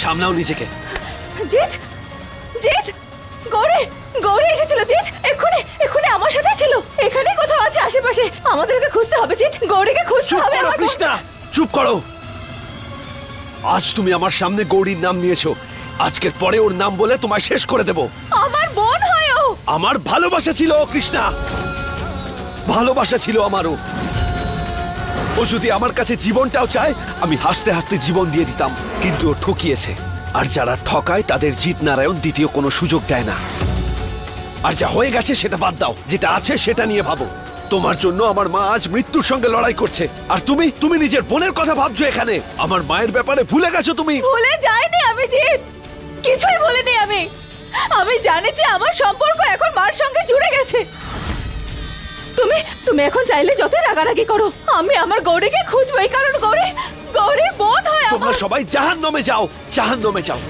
সামলাও নিজেকে। জিৎ, জিৎ, গৌরী, গৌরী এসেছিল জিৎ, এক্ষুনি এক্ষুনি আমার সাথে ছিল, এখানে কোথাও আছে আশেপাশে, আমাদেরকে খুঁজতে হবে জিৎ, গৌরীকে খুঁজতে হবে। কৃষ্ণা চুপ করো। আজ তুমি আমার সামনে গৌরীর নাম নিয়েছো, আজকের পরে ওর নাম বলে তোমায় শেষ করে দেব। আমার বোন হয় ও। আমার ভালোবাসা ছিল কৃষ্ণা, ভালোবাসা ছিল আমারও। ও যদি আমার কাছে জীবনটাও চায় আমি হাসতে হাসতে জীবন দিয়ে দিতাম, কিন্তু ও ঠকিয়েছে। আর যারা ঠকায় তাদের জিৎ নারায়ণ দ্বিতীয় কোনো সুযোগ দেয় না। আর যা হয়ে গেছে সেটা বাদ দাও, যেটা আছে সেটা নিয়ে ভাবো। তোমার জন্য আমার মা আজ মৃত্যুর সঙ্গে লড়াই করছে, আর তুমি তুমি নিজের বোনের কথা ভাবছো এখানে। আমার মায়ের ব্যাপারে ভুলে গেছো তুমি। ভুলে যাইনি আমি জিৎ, কিছুই ভুলিনি আমি। আমি জানি যে আমার সম্পর্ক এখন মার সঙ্গে জুড়ে গেছে। তুমি তুমি এখন চাইলে যতই রাগারাগি করো, আমি আমার গৌরীকে খুঁজবই, কারণ গৌরী গৌরী বোন হয় আমার। তোমরা সবাই জাহান্নামে যাও, জাহান্নামে যাও।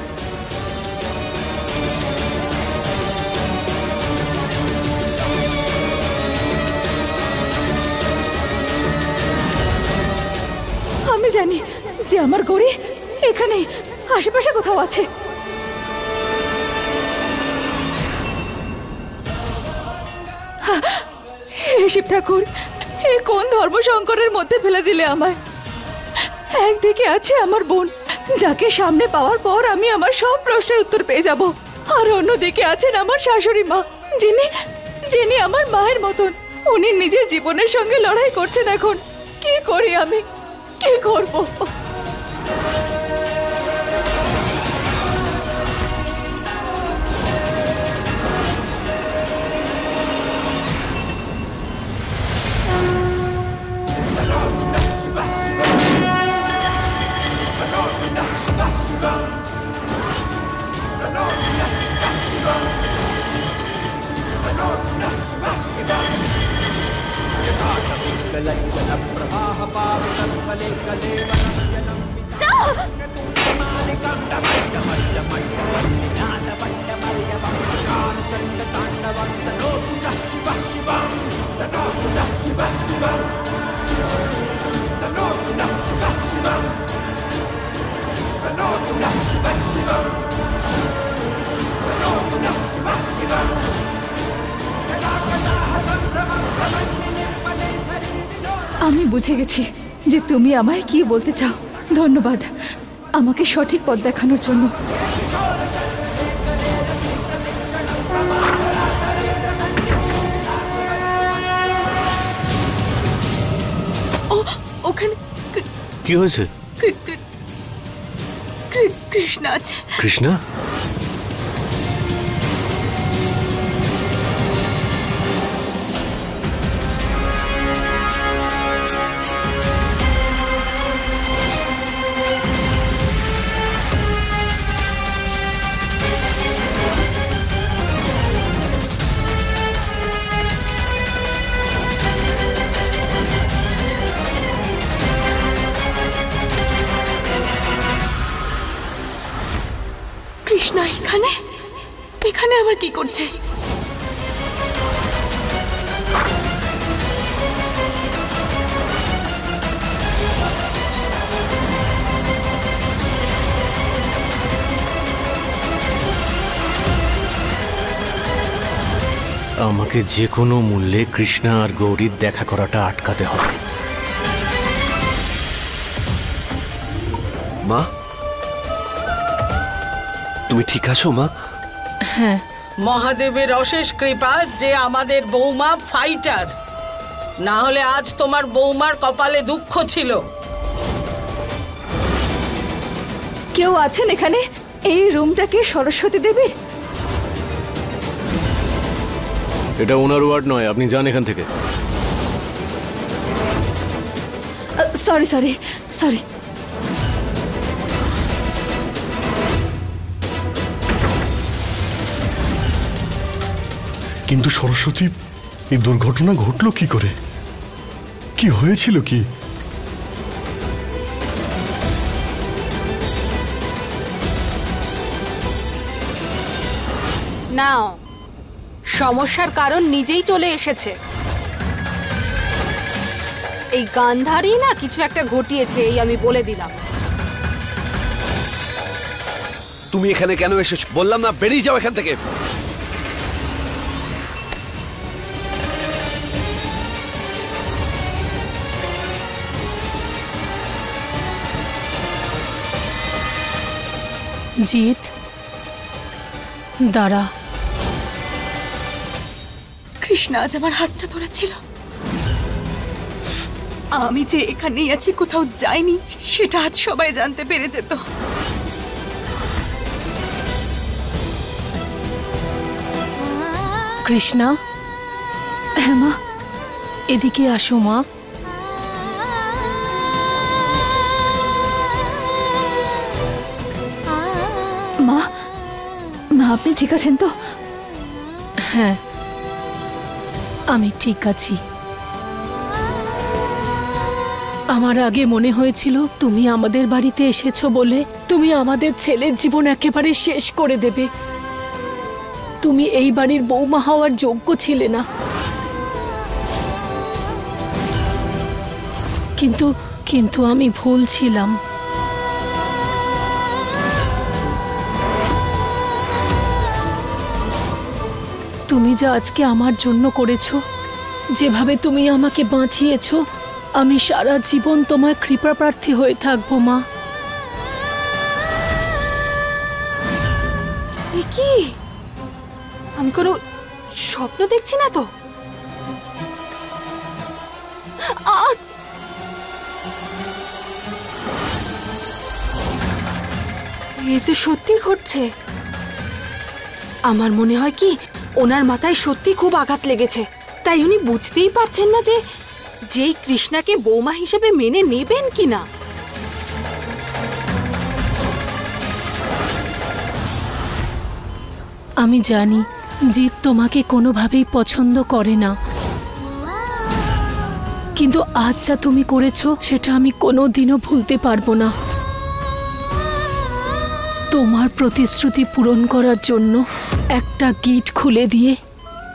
আমি জানি যে আমার গৌরী এখানে আশেপাশে কোথাও আছে। হে শিব ঠাকুর, এ কোন ধর্ম সংকটের মধ্যে ফেলে দিলে আমায়। একদিকে আছে আমার বোন, যাকে সামনে পাওয়ার পর আমি আমার সব প্রশ্নের উত্তর পেয়ে যাব, আর অন্যদিকে আছেন আমার শাশুড়ি মা, যিনি আমার মায়ের মতন। উনি নিজের জীবনের সঙ্গে লড়াই করছেন। এখন কি করি আমি, কি করব? আমি বুঝে গেছি যে তুমি আমায় কি বলতে চাও। ধন্যবাদ আমাকে সঠিক পথ দেখানোর জন্য। ওখানে কি হয়েছে? কৃষ্ণা আছে। কৃষ্ণা? কৃষ্ণা এখানে এখানে আবার কি করছে? আমাকে যে কোনো মূল্যে কৃষ্ণা আর গৌরীর দেখা করাটা আটকাতে হবে। মা, তুমি ঠিক আছো মা? হ্যাঁ। মহাদেবের অশেষ কৃপা যে আমাদের বৌমা ফাইটার, না হলে আজ তোমার বৌমার কপালে দুঃখ ছিল। কেউ আছেন এখানে? এই রুমটা কি সরস্বতী দেবীর? এটা ওনার ওয়ার্ড নয়, আপনি যান এখান থেকে। Sorry sorry sorry. কিন্তু সরস্বতী, এই দুর্ঘটনা ঘটলো কি করে? কি হয়েছিল কি? না, সমস্যার কারণ নিজেই চলে এসেছে। এই গান্ধারী না কিছু একটা ঘটিয়েছে, এই আমি বলে দিলাম। তুমি এখানে কেন এসেছো? বললাম না বেরিয়ে যাও এখান থেকে। জিৎ, দাঁড়া। কৃষ্ণা আজ আমার হাতটা ধরেছিল। আমি যে এখানেই আছি, কোথাও যাইনি, সেটা আজ সবাই জানতে পেরে যেত। কৃষ্ণা, হ্যাঁ মা। এদিকে আসো মা। মা, মা আপনি ঠিক আছেন তো? হ্যাঁ, আমি ঠিক আছি। আমার আগে মনে হয়েছিল তুমি আমাদের বাড়িতে এসেছো বলে তুমি আমাদের ছেলের জীবন একেবারে শেষ করে দেবে। তুমি এই বাড়ির বৌমা হওয়ার যোগ্য ছিলে না। কিন্তু আমি ভুল ছিলাম। তুমি যা আজকে আমার জন্য করেছো, যেভাবে তুমি আমাকে বাঁচিয়েছো, আমি সারা জীবন তোমার কৃপা প্রার্থী হয়ে থাকবো মা। এ কি? আমি কোনো স্বপ্ন দেখছি না তো? এ তো সত্যি ঘটছে। আমার মনে হয় কি ওনার মাথায় সত্যি খুব আঘাত লেগেছে, তাই উনি বুঝতেই পারছেন না যে যেই কৃষ্ণাকে বৌমা হিসেবে মেনে নেবেন কিনা। আমি জানি জিৎ তোমাকে কোনোভাবেই পছন্দ করে না, কিন্তু আজ যা তুমি করেছো সেটা আমি কোনোদিনও ভুলতে পারবো না। তোমার প্রতিশ্রুতি পূরণ করার জন্য একটা গেট খুলে দিয়ে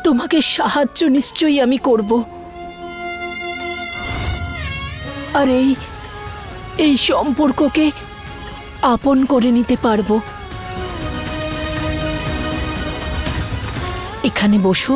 তোমাকে সাহায্য নিশ্চয়ই আমি করব। আর এই সম্পর্ককে আপন করে নিতে পারবো। এখানে বসো।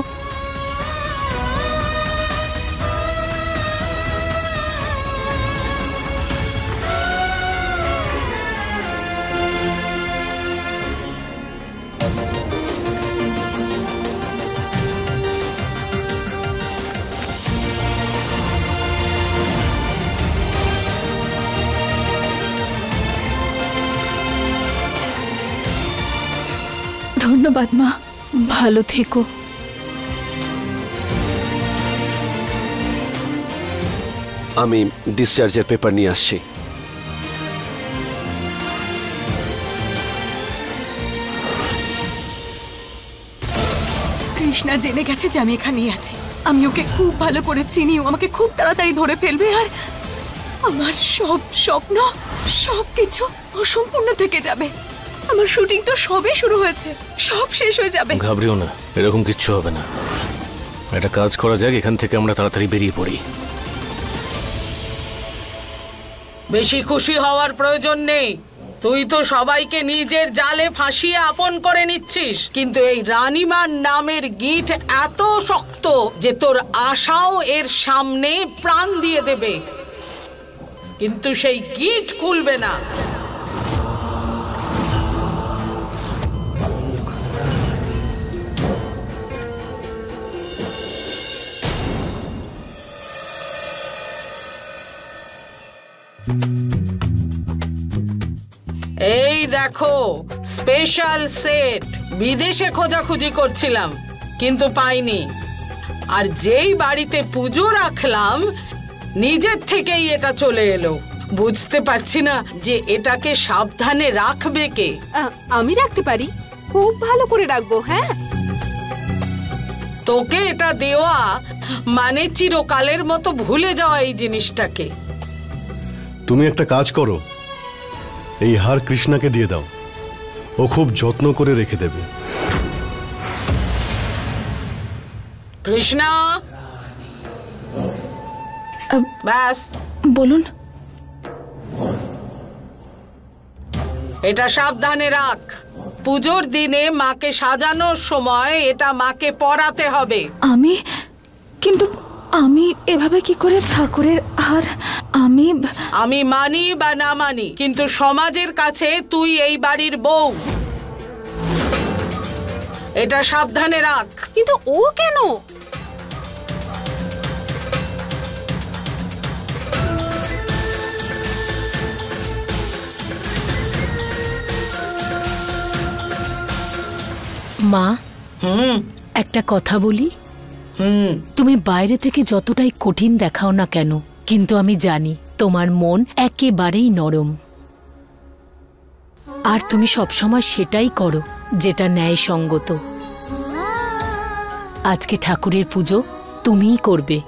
ধন্যবাদ মা। ভালো থেকো। আমি ডিসচার্জের পেপার নিয়ে আসছি। কৃষ্ণা জেনে গেছে যে আমি এখানেই আছি। আমি ওকে খুব ভালো করে চিনি, ও আমাকে খুব তাড়াতাড়ি ধরে ফেলবে, আর আমার সব স্বপ্ন সবকিছু অসম্পূর্ণ থেকে যাবে। আমার শুটিং তো সবে শুরু হয়েছে, সব শেষ হয়ে যাবে। ঘাবড়িও না, এরকম কিচ্ছু হবে না। একটা কাজ করা যাক, এখান থেকে আমরা তাড়াতাড়ি বেরিয়ে পড়ি। বেশি খুশি হওয়ার প্রয়োজন নেই। তুই তো সবাইকে নিজের জালে ফাঁসিয়ে আপন করে নিচ্ছিস, কিন্তু এই রানীমার নামের গিট এত শক্ত যে তোর আশাও এর সামনে প্রাণ দিয়ে দেবে, কিন্তু সেই গিট খুলবে না। এই দেখো স্পেশাল সেট। বিদেশে খোঁজাখুঁজি করছিলাম কিন্তু পাইনি, আর যেই বাড়িতে পুজো রাখলাম নিজের থেকেই এটা চলে এলো। বুঝতে পারছি না যে এটাকে সাবধানে রাখবে কে। আমি রাখতে পারি, খুব ভালো করে রাখবো। হ্যাঁ, তোকে এটা দেওয়া মানে চিরকালের মতো ভুলে যাওয়া এই জিনিসটাকে। তুমি একটা কাজ করো, এই হার কৃষ্ণাকে দিয়ে দাও, ও খুব যত্ন করে রেখে দেবে। কৃষ্ণা, ব্যাস বলুন। এটা সাবধানে রাখ। পুজোর দিনে মাকে সাজানোর সময় এটা মাকে পরাতে হবে। কিন্তু আমি এভাবে কি করে ঠাকুরের হার? আমি মানি বা না মানি, কিন্তু সমাজের কাছে তুই এই বাড়ির বউ। এটা সাবধানে রাখ। কিন্তু ও কেন? মা, একটা কথা বলি। তুমি বাইরে থেকে যতটাই কঠিন দেখাও না কেন, কিন্তু আমি জানি তোমার মন একেবারেই নরম। আর তুমি সবসময় সেটাই করো যেটা ন্যায়সঙ্গত। আজকে ঠাকুরের পুজো তুমিই করবে।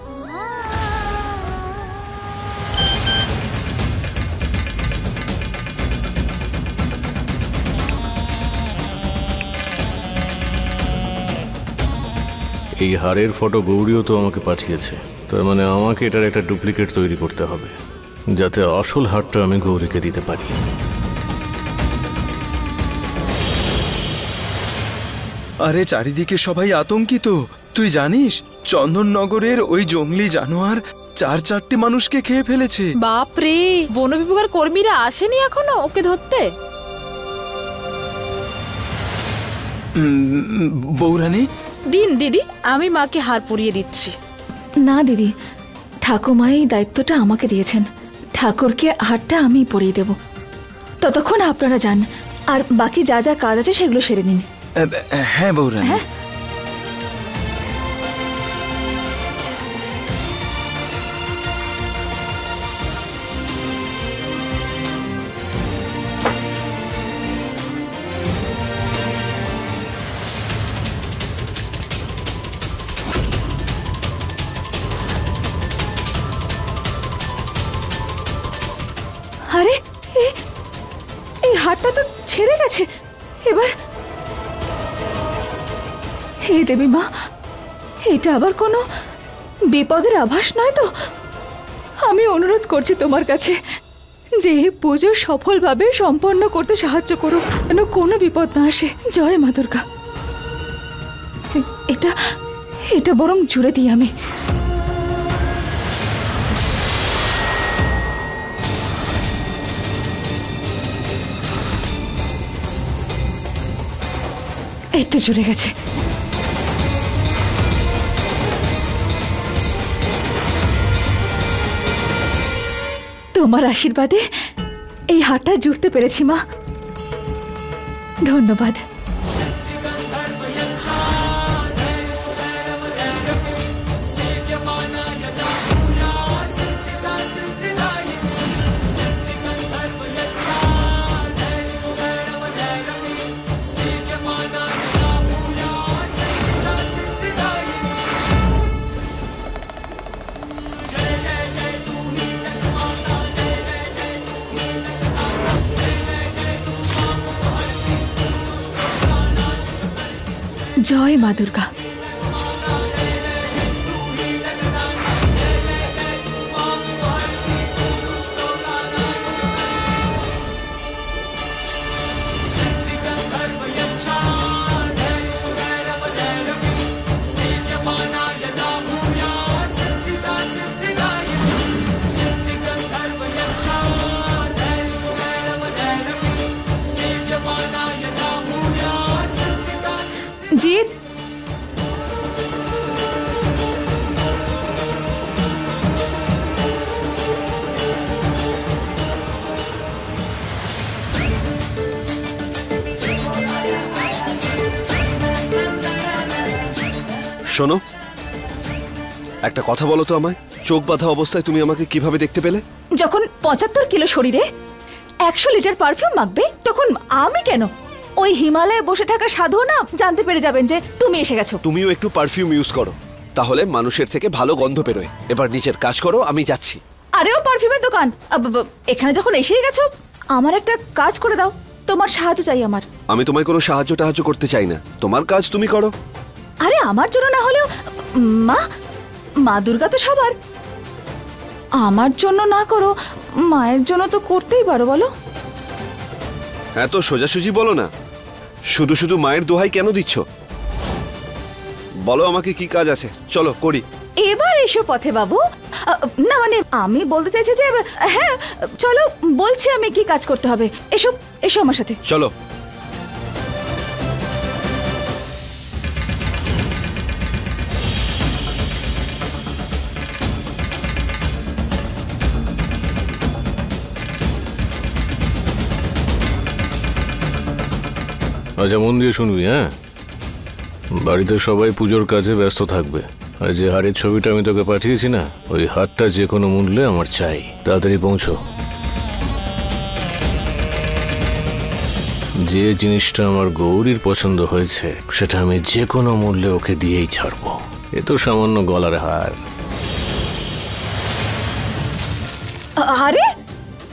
এই হারের ফটো গৌরীও তো আমাকে পাঠিয়েছে, তার মানে আমাকে এটার একটা ডুপ্লিকেট তৈরি করতে হবে, যাতে আসল হারটা আমি গৌরীকে দিতে পারি। আরে চারিদিকে সবাই আতঙ্কিত। তুই জানিস চন্দননগরের ওই জঙ্গলি জানোয়ার 4-4টে মানুষকে খেয়ে ফেলেছে। বাপরে, বন বিভাগের কর্মীরা আসেনি এখনো ওকে ধরতে? বৌরানী, দিন দিদি, আমি মাকে হার পরিয়ে দিচ্ছি। না দিদি, ঠাকুমা এই দায়িত্বটা আমাকে দিয়েছেন। ঠাকুরকে হারটা আমি পরিয়ে দেব। ততক্ষণ আপনারা যান, আর বাকি যা যা কাজ আছে সেগুলো সেরে নিন। হ্যাঁ বৌরানী। আরে এই হাতটা তো ছেড়ে গেছে। এবার হে দেবী মা, এটা আবার কোনো বিপদের আভাস নয় তো? আমি অনুরোধ করছি তোমার কাছে যে এই পুজো সফলভাবে সম্পন্ন করতে সাহায্য করো, যেন কোনো বিপদ না আসে। জয় মা দুর্গা। এটা বরং জুড়ে দিই আমি। এতে জুড়ে গেছে। তোমার আশীর্বাদে এই হারটা জুড়তে পেরেছি মা, ধন্যবাদ। জয় মা দুর্গা। জিৎ, শোনো, একটা কথা বলো তো আমায়। চোখ বাঁধা অবস্থায় তুমি আমাকে কিভাবে দেখতে পেলে? যখন 75 কিলো শরীরে 100 লিটার পারফিউম মাখবে, তখন আমি কেন? ওই হিমালয়ে বসে থাকা সাধু না জানতে পেরে যাবেন যে তুমি এসে গেছো। তুমিও একটু পারফিউম ইউজ করো, তাহলে মানুষের থেকে ভালো গন্ধ বেরোয়। এবার নিজের কাজ করো, আমি যাচ্ছি। আরে ও পারফিউমের দোকান, এখানে যখন এসেই গেছো, আমার একটা কাজ করে দাও। তোমার সাহায্য চাই আমার। আমি তোমায় কোনো সাহায্য করতে চাই না, তোমার কাজ তুমি করো। আরে আমার জন্য না হলেও মা দুর্গা তো সবার। আমার জন্য না করো, মায়ের জন্য তো করতেই পারো, বলো। এত সোজাসুজি বলো না, শুধু শুধু মায়ের দোহাই কেন দিচ্ছ? বলো আমাকে কি কাজ আছে, চলো করি। এবার এসো পথে বাবু। না মানে আমি বলতে চাইছি যে হ্যাঁ চলো, বলছি আমি কি কাজ করতে হবে। এসো এসো আমার সাথে। চলো। আচ্ছা মন দিয়ে শুনবি, হ্যাঁ? বাড়িতে সবাই পুজোর কাজে ব্যস্ত থাকবে, আর যে হারের ছবিটা আমি তোকে পাঠিয়েছি না, ওই হারটা যে কোনো মূল্যে আমার চাই। তাড়াতাড়ি পৌঁছো। যে জিনিসটা আমার গৌরীর পছন্দ হয়েছে সেটা আমি যে কোনো মূল্যে ওকে দিয়েই ছাড়বো। এ তো সামান্য গলার হার। আরে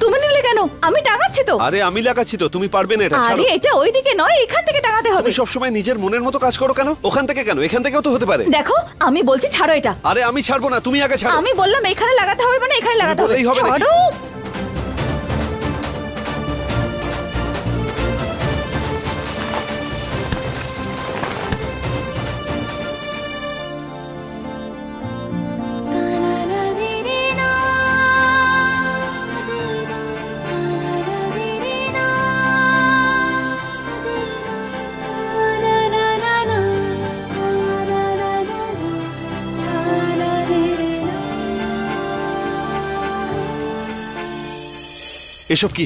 তুমি নিলে কেন? আমি টাঙাচ্ছি তো। আরে আমি লাগাচ্ছি তো, তুমি পারবে না এটা, ছাড়ো। আরে এটা ওইদিকে নয়, এখান থেকে টাঙাতে হবে। তুমি সবসময় নিজের মনের মতো কাজ করো কেন? ওখান থেকে কেন? এখান থেকেও তো হতে পারে। দেখো আমি বলছি ছাড়ো এটা। আরে আমি ছাড়বো না, তুমি আগে ছাড়ো। আমি বললাম এখানে লাগাতে হবে মানে এখানে লাগাতে হবে। বললেই হবে নাকি? ছাড়ো। এসব কি?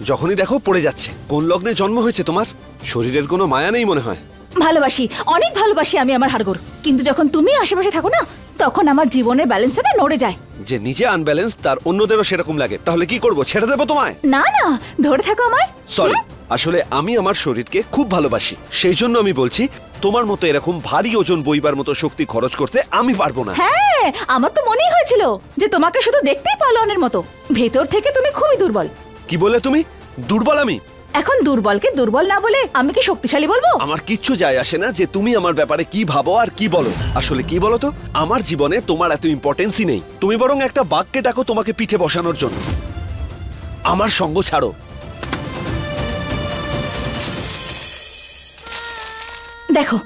যখনই দেখো পড়ে যাচ্ছে। কোন লগ্নে জন্ম হয়েছে তোমার? শরীরের কোনো মায়া নেই মনে হয়। ভালোবাসি, অনেক ভালোবাসি আমি আমার হাড়গোড়, কিন্তু যখন তুমি আশেপাশে থাকো না তখন আমার জীবনের ব্যালেন্সটা না নড়ে যায়। যে নিজে আনব্যালেন্স তার অন্যদেরও সেরকম লাগে, তাহলে কি করব? ছেড়ে দেবো তোমায়? না না, ধরে থাকো আমায়। সরি, আসলে আমি আমার শরীরকে খুব ভালোবাসি, সেই জন্য আমি বলছি তোমার মতো এরকম ভারী ওজন বইবার মতো শক্তি খরচ করতে আমি পারবো না। হ্যাঁ, আমার তো মনেই হয়েছিল যে তোমাকে শুধু দেখতেই পালোয়ানের মতো, ভেতর থেকে তুমি খুবই দুর্বল। কি বলে তুমি? দুর্বল আমি? এখন দুর্বলকে দুর্বল না বলে আমি কি শক্তিশালী বলবো? আমার কিচ্ছু যায় আসে না যে তুমি আমার ব্যাপারে কি ভাবো আর কি বলো। আসলে কি বলো তো, আমার জীবনে তোমার এত ইম্পর্টেন্সই নেই। তুমি বরং একটা বাঘকে ডাকো তোমাকে পিঠে বসানোর জন্য। আমার সঙ্গ ছাড়ো। দেখো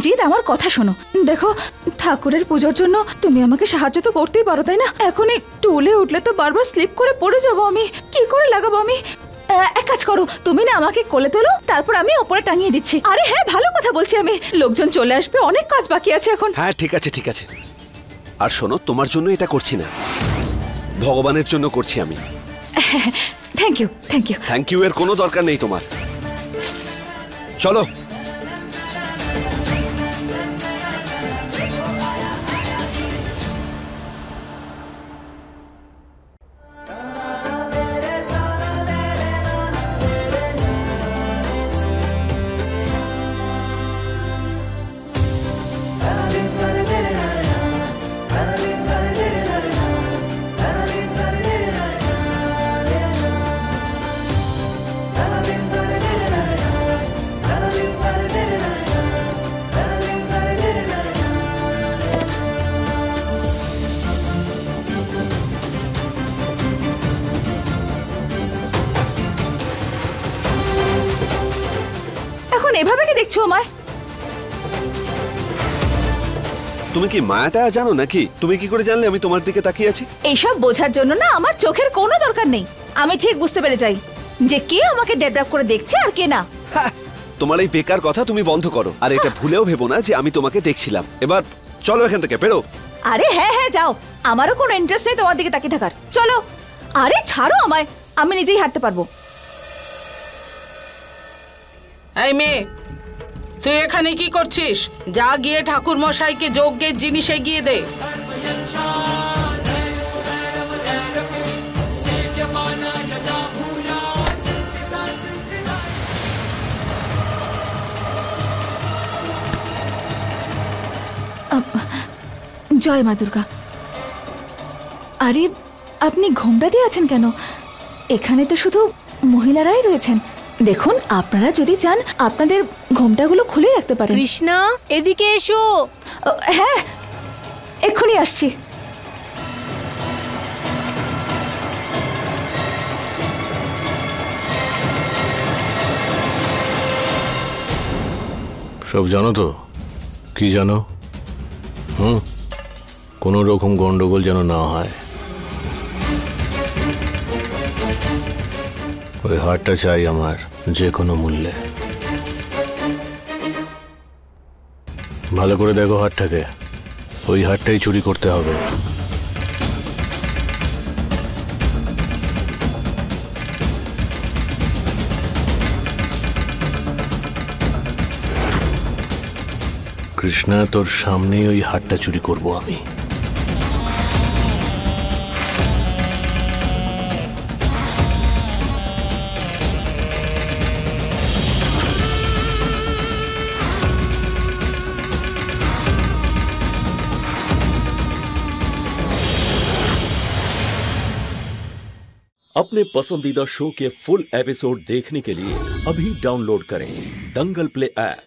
জিৎ, আমার কথা শোনো। দেখো ঠাকুরের পুজোর জন্য তুমি আমাকে সাহায্য তো করতেই পারো, তাই না? এখন এই টুলে উঠলে তো বারবার স্লিপ করে পড়ে যাবো আমি, কি করে লাগাবো আমি? এক কাজ করো, তুমি না আমাকে কোলে তোলো, তারপর আমি ওপরে টাঙিয়ে দিচ্ছি। আরে হ্যাঁ, ভালো কথা বলছি আমি, লোকজন চলে আসবে, অনেক কাজ বাকি আছে এখন। হ্যাঁ ঠিক আছে ঠিক আছে। আর শোনো, তোমার জন্য এটা করছি না, ভগবানের জন্য করছি আমি। Thank you thank you. Thank you এর কোনো দরকার নেই তোমার। চলো। এভাবে কি দেখছো আমায়? তুমি কি মায়াটা জানো নাকি? তুমি কি করে জানলে আমি তোমার দিকে তাকিয়ে আছি? এইসব বোঝার জন্য না আমার চোখের কোনো দরকার নেই, আমি ঠিক বুঝতে পেরে যাই যে কে আমাকে ডেডরাপ করে দেখছে আর কে না। তোমার এই বেকার কথা তুমি বন্ধ করো, আর এটা ভুলেও ভেবো না যে আমি তোমাকে দেখছিলাম। এবার চলো এখান থেকে, বেরো। আরে হ্যাঁ হ্যাঁ যাও, আমারও কোনো ইন্টারেস্ট নেই তোমার দিকে তাকিয়ে থাকার, চলো। আরে ছাড়ো আমায়, আমি নিজেই হাঁটতে পারবো। এই মেয়ে, তুই এখানে কি করছিস? যা গিয়ে ঠাকুর মশাইকে যজ্ঞের জিনিস এগিয়ে দে। জয় মা দুর্গা। আরে আপনি ঘোমটা দিয়ে আছেন কেন? এখানে তো শুধু মহিলারাই রয়েছেন। দেখুন, আপনারা যদি চান আপনাদের ঘোমটাগুলো খুলে রাখতে পারেন। কৃষ্ণা, এদিকে এসো। হ্যাঁ, এক্ষুনি আসছি। সব জানো তো? কি জানো? কোনো রকম গন্ডগোল যেন না হয়। ওই হারটা চাই আমার, যে কোনো মূল্যে। ভালো করে দেখো হারটাকে, ওই হারটাই চুরি করতে হবে। কৃষ্ণা, তোর সামনেই ওই হারটা চুরি করব আমি। अपने पसंदीदा शो के फुल एपिसोड देखने के लिए अभी डाउनलोड करें दंगल प्ले ऐप।